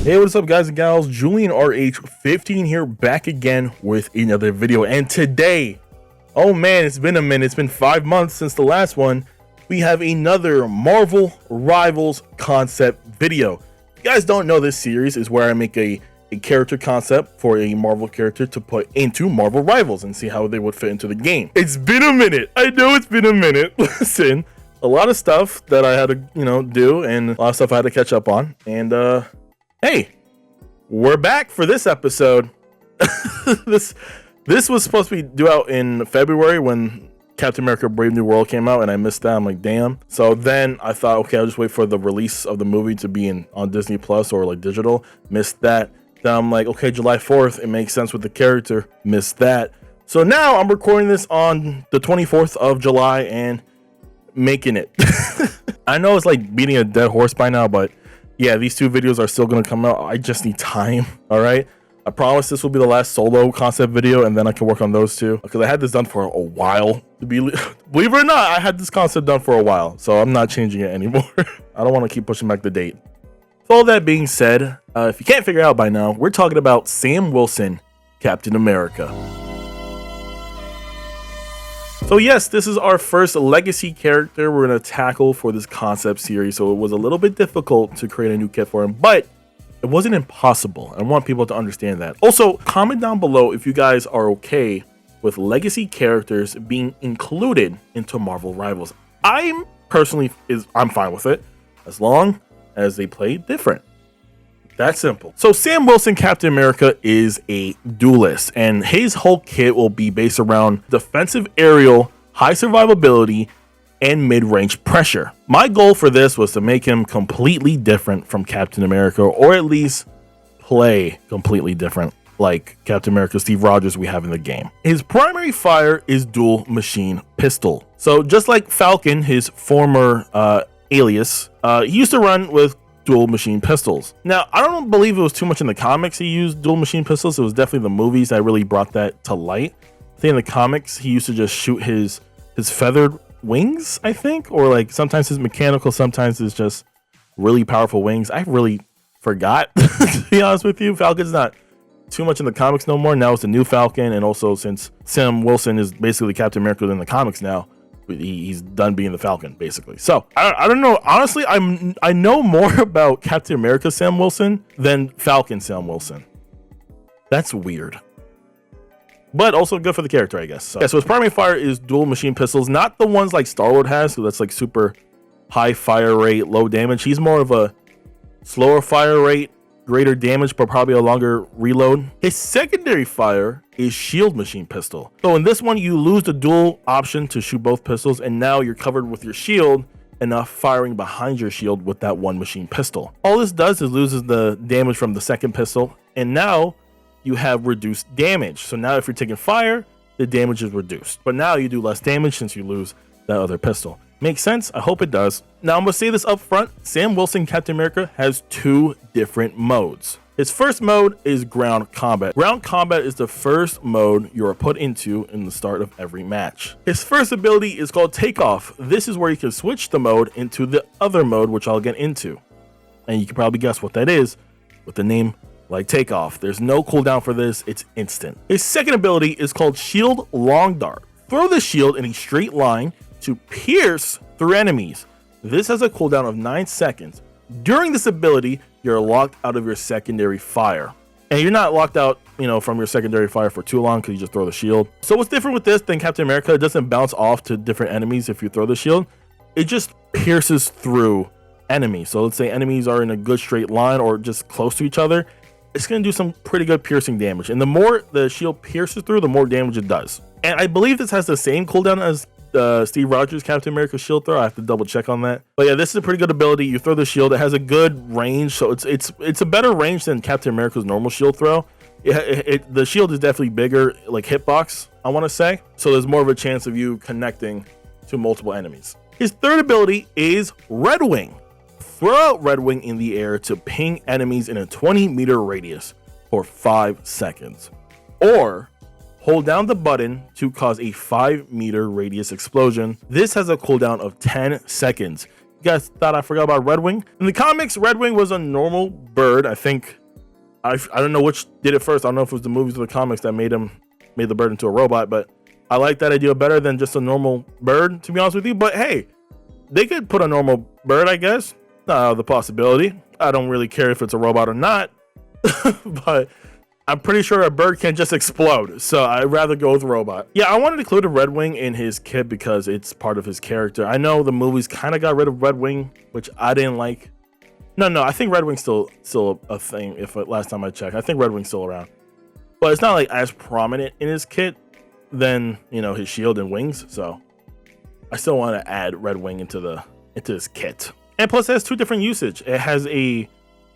Hey, what's up guys and gals? Julian RH15 here, back again with another video. And today, oh man, it's been a minute. It's been 5 months since the last one. We have another Marvel Rivals concept video. If you guys don't know, this series is where I make a character concept for a Marvel character to put into Marvel Rivals and see how they would fit into the game. It's been a minute. I know it's been a minute. Listen, a lot of stuff that I had to, do, and a lot of stuff I had to catch up on. And hey, we're back for this episode. This was supposed to be due out in February when Captain America Brave New World came out, and I missed that. I'm like, damn. So then I thought, okay, I'll just wait for the release of the movie to be on Disney Plus or like digital. Missed that. Then I'm like, okay, July 4th, it makes sense with the character. Missed that. So now I'm recording this on the 24th of July and making it. I know it's like beating a dead horse by now, but yeah, these two videos are still going to come out. I just need time. All right. I promise this will be the last solo concept video, and then I can work on those two, because I had this done for a while. Believe it or not, I had this concept done for a while, so I'm not changing it anymore. I don't want to keep pushing back the date. With all that being said, if you can't figure out by now, we're talking about Sam Wilson, Captain America. So yes, this is our first legacy character we're going to tackle for this concept series, so it was a little bit difficult to create a new kit for him, but it wasn't impossible. I want people to understand that. Also, comment down below if you guys are okay with legacy characters being included into Marvel Rivals. I'm fine with it, as long as they play different. That's simple. So Sam Wilson, Captain America, is a duelist, and his whole kit will be based around defensive aerial, high survivability, and mid-range pressure. My goal for this was to make him completely different from Captain America, or at least play completely different like Captain America Steve Rogers we have in the game. His primary fire is dual machine pistol. So just like Falcon, his former alias, he used to run with dual machine pistols. Now, I don't believe it was too much in the comics he used dual machine pistols. It was definitely the movies that really brought that to light. I think in the comics he used to just shoot his feathered wings, I think, or like sometimes his mechanical, sometimes it's just really powerful wings. I really forgot, to be honest with you. Falcon's not too much in the comics no more. Now it's the new Falcon, and also since Sam Wilson is basically Captain America in the comics now, he's done being the Falcon basically. So I don't know, honestly. I know more about Captain America Sam Wilson than Falcon Sam Wilson. That's weird, but also good for the character, I guess. So, yeah, so his primary fire is dual machine pistols, not the ones like Star-Lord has, so that's like super high fire rate, low damage. He's more of a slower fire rate, greater damage, but probably a longer reload. His secondary fire is shield machine pistol. So in this one, you lose the dual option to shoot both pistols, and now you're covered with your shield and not firing behind your shield with that one machine pistol. All this does is loses the damage from the second pistol, and now you have reduced damage. So now if you're taking fire, the damage is reduced, but now you do less damage since you lose that other pistol. Makes sense? I hope it does. Now I'm gonna say this up front. Sam Wilson Captain America has two different modes. His first mode is ground combat. Ground combat is the first mode you are put into in the start of every match. His first ability is called Takeoff. This is where you can switch the mode into the other mode, which I'll get into, and you can probably guess what that is with the name like Takeoff. There's no cooldown for this, it's instant. His second ability is called Shield Long Dart. Throw the shield in a straight line to pierce through enemies. This has a cooldown of 9 seconds. During this ability, you're locked out of your secondary fire, and you're not locked out from your secondary fire for too long because you just throw the shield. So what's different with this than Captain America? It doesn't bounce off to different enemies if you throw the shield. It just pierces through enemies. So let's say enemies are in a good straight line or just close to each other, it's going to do some pretty good piercing damage, and the more the shield pierces through, the more damage it does. And I believe this has the same cooldown as Steve Rogers Captain America shield throw. I have to double check on that, but yeah, this is a pretty good ability. You throw the shield, it has a good range, so it's a better range than Captain America's normal shield throw. The shield is definitely bigger, like hitbox, I want to say, so there's more of a chance of you connecting to multiple enemies. His third ability is Red Wing. Throw out Red Wing in the air to ping enemies in a 20-meter radius for 5 seconds, or hold down the button to cause a 5-meter radius explosion. This has a cooldown of 10 seconds. guys thought I forgot about Red Wing. In the comics, Red Wing was a normal bird. I think I don't know which did it first. I don't know if it was the movies or the comics that made the bird into a robot, but I like that idea better than just a normal bird, to be honest with you. But hey, they could put a normal bird, I guess. The possibility. I don't really care if it's a robot or not, but I'm pretty sure a bird can just explode, so I'd rather go with robot. Yeah, I wanted to include a Red Wing in his kit because it's part of his character. I know the movies kind of got rid of Red Wing, which I didn't like. No, I think Red Wing's still a thing. If last time I checked, I think Red Wing's still around, but it's not like as prominent in his kit than, you know, his shield and wings. So I still want to add Red Wing into his kit. And plus, it has two different usage. It has a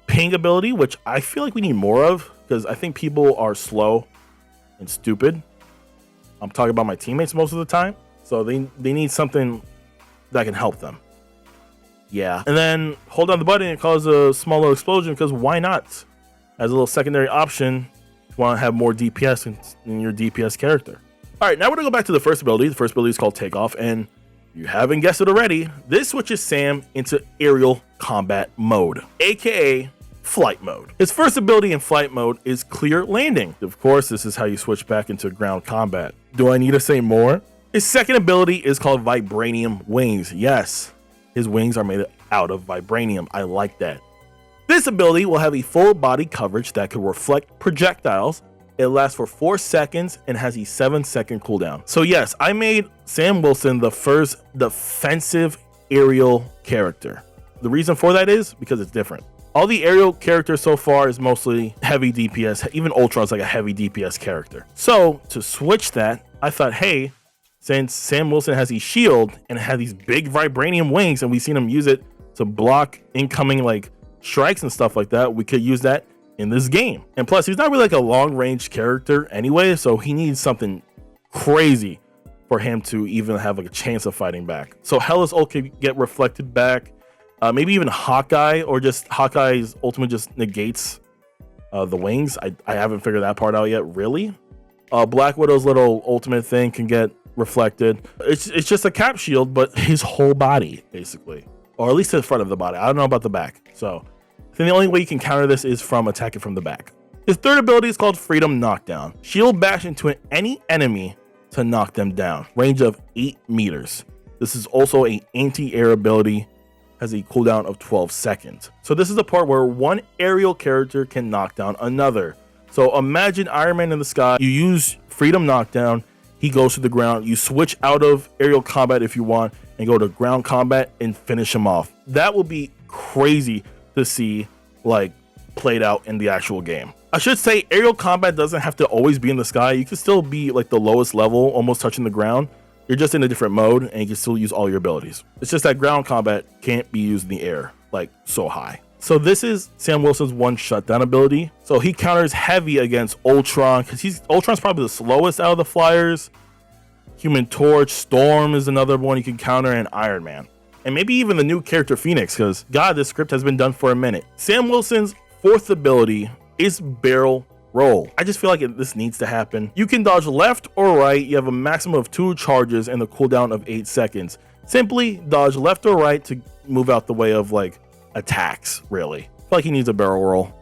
ping ability, which I feel like we need more of, because I think people are slow and stupid. I'm talking about my teammates most of the time, so they need something that can help them. Yeah, and then hold down the button and cause a small little explosion, because why not? As a little secondary option, if you want to have more DPS in your DPS character. All right, now we're gonna go back to the first ability. The first ability is called Takeoff, and you haven't guessed it already, this switches Sam into aerial combat mode, aka flight mode. His first ability in flight mode is clear landing. Of course, this is how you switch back into ground combat. Do I need to say more? His second ability is called Vibranium Wings. Yes, his wings are made out of vibranium. I like that. This ability will have a full body coverage that can reflect projectiles. It lasts for 4 seconds and has a 7-second cooldown. So yes, I made Sam Wilson the first defensive aerial character. The reason for that is because it's different. All the aerial characters so far is mostly heavy DPS. Even Ultron's like a heavy DPS character. So to switch that, I thought, hey, since Sam Wilson has a shield and has these big vibranium wings, and we've seen him use it to block incoming like strikes and stuff like that, we could use that in this game. And plus, he's not really like a long range character anyway, so he needs something crazy for him to even have like a chance of fighting back. So Hela's ult could get reflected back. Maybe even Hawkeye, or just Hawkeye's ultimate just negates the wings. I haven't figured that part out yet, really. Black Widow's little ultimate thing can get reflected. It's just a cap shield, but his whole body, basically. Or at least the front of the body. I don't know about the back. So I think the only way you can counter this is from attacking from the back. His third ability is called Freedom Knockdown. Shield bash into any enemy to knock them down. Range of 8 meters. This is also an anti-air ability. Has a cooldown of 12 seconds. So this is the part where one aerial character can knock down another. So imagine Iron Man in the sky. You use Freedom Knockdown. He goes to the ground. You switch out of aerial combat if you want and go to ground combat and finish him off. That will be crazy to see like played out in the actual game. I should say aerial combat doesn't have to always be in the sky. You can still be like the lowest level, almost touching the ground. You're just in a different mode and you can still use all your abilities. It's just that ground combat can't be used in the air like so high. So this is Sam Wilson's one shutdown ability. So he counters heavy against Ultron, because Ultron's probably the slowest out of the flyers. Human Torch, Storm is another one you can counter, and Iron Man. And maybe even the new character Phoenix, because God, this script has been done for a minute. Sam Wilson's fourth ability is Barrel Roll. I just feel like this needs to happen. You can dodge left or right. You have a maximum of 2 charges and a cooldown of 8 seconds. Simply dodge left or right to move out the way of like attacks, really. I feel like he needs a barrel roll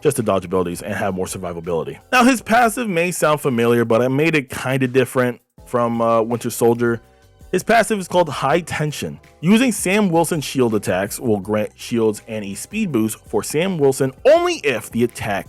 just to dodge abilities and have more survivability. Now his passive may sound familiar, but I made it kind of different from Winter Soldier. His passive is called High Tension. Using Sam Wilson shield attacks will grant shields and a speed boost for Sam Wilson only if the attack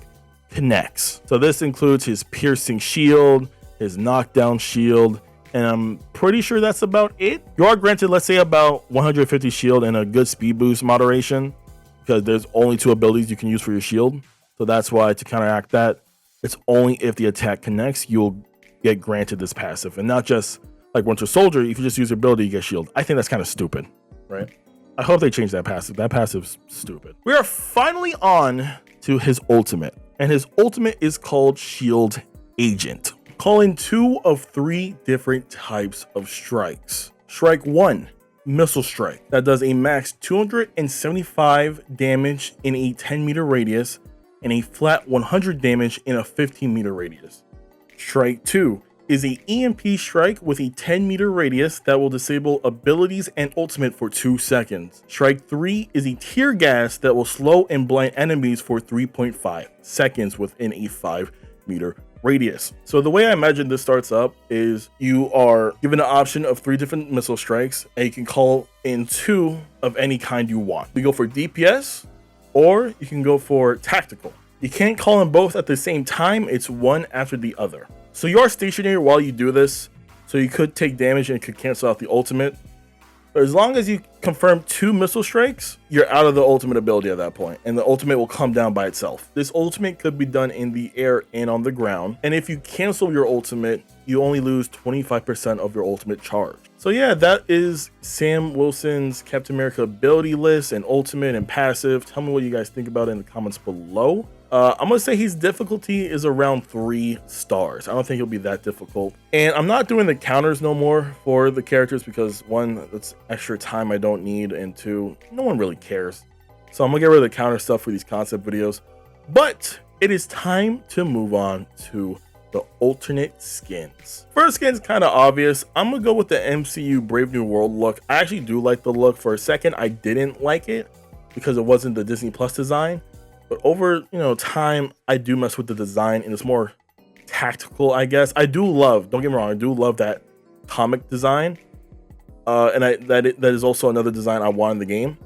connects. So this includes his piercing shield, his knockdown shield, and I'm pretty sure that's about it. You are granted, let's say, about 150 shield and a good speed boost moderation, because there's only 2 abilities you can use for your shield. So that's why, to counteract that, it's only if the attack connects you'll get granted this passive, and not just like Winter Soldier. If you just use your ability, you get shield. I think that's kind of stupid, right? I hope they change that passive. That passive's stupid. We are finally on to his ultimate, and his ultimate is called Shield Agent. Call in 2 of 3 different types of strikes. Strike 1, Missile Strike. That does a max 275 damage in a 10-meter radius and a flat 100 damage in a 15-meter radius. Strike 2, is a EMP strike with a 10-meter radius that will disable abilities and ultimate for 2 seconds. Strike 3 is a tear gas that will slow and blind enemies for 3.5 seconds within a 5-meter radius. So the way I imagine this starts up is you are given an option of 3 different missile strikes, and you can call in 2 of any kind you want. You go for DPS, or you can go for tactical. You can't call in both at the same time, it's one after the other. So you are stationary while you do this, so you could take damage and could cancel out the ultimate. But as long as you confirm 2 missile strikes, you're out of the ultimate ability at that point, and the ultimate will come down by itself. This ultimate could be done in the air and on the ground, and if you cancel your ultimate, you only lose 25% of your ultimate charge. So yeah, that is Sam Wilson's Captain America ability list and ultimate and passive. Tell me what you guys think about it in the comments below. I'm gonna say his difficulty is around 3 stars. I don't think it'll be that difficult. And I'm not doing the counters no more for the characters because 1, that's extra time I don't need, and 2, no one really cares. So I'm gonna get rid of the counter stuff for these concept videos. But it is time to move on to the alternate skins. First skin's kind of obvious. I'm gonna go with the MCU Brave New World look. I actually do like the look. For a second, I didn't like it because it wasn't the Disney Plus design. But over, time, I do mess with the design, and it's more tactical, I guess. I do love, don't get me wrong, I do love that comic design. And that is also another design I want in the game.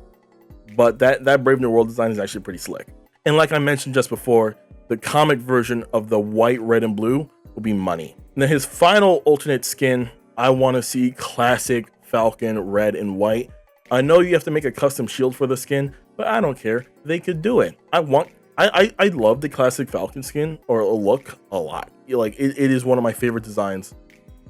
But that Brave New World design is actually pretty slick. And like I mentioned just before, the comic version of the white, red, and blue will be money. And then his final alternate skin, I want to see classic Falcon red and white. I know you have to make a custom shield for the skin, but I don't care. They could do it. I love the classic Falcon skin or look a lot. Like it is one of my favorite designs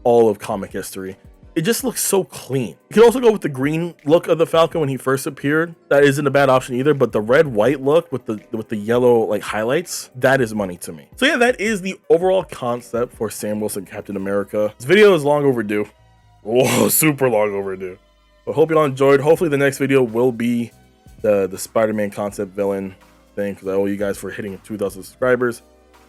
all of comic history. It just looks so clean. You could also go with the green look of the Falcon when he first appeared. That isn't a bad option either, but the red white look with the yellow like highlights, that is money to me. So yeah, that is the overall concept for Sam Wilson Captain America. This video is long overdue. Whoa, super long overdue. But hope you all enjoyed. Hopefully the next video will be the Spider-Man concept villain thing, because I owe you guys for hitting 2,000 subscribers.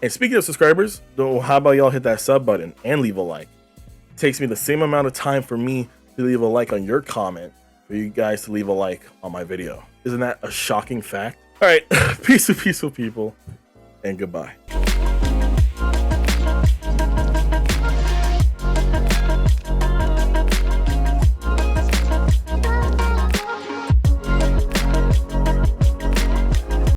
And speaking of subscribers, how about y'all hit that sub button and leave a like? It takes me the same amount of time for me to leave a like on your comment for you guys to leave a like on my video. Isn't that a shocking fact? All right, peaceful people, and goodbye.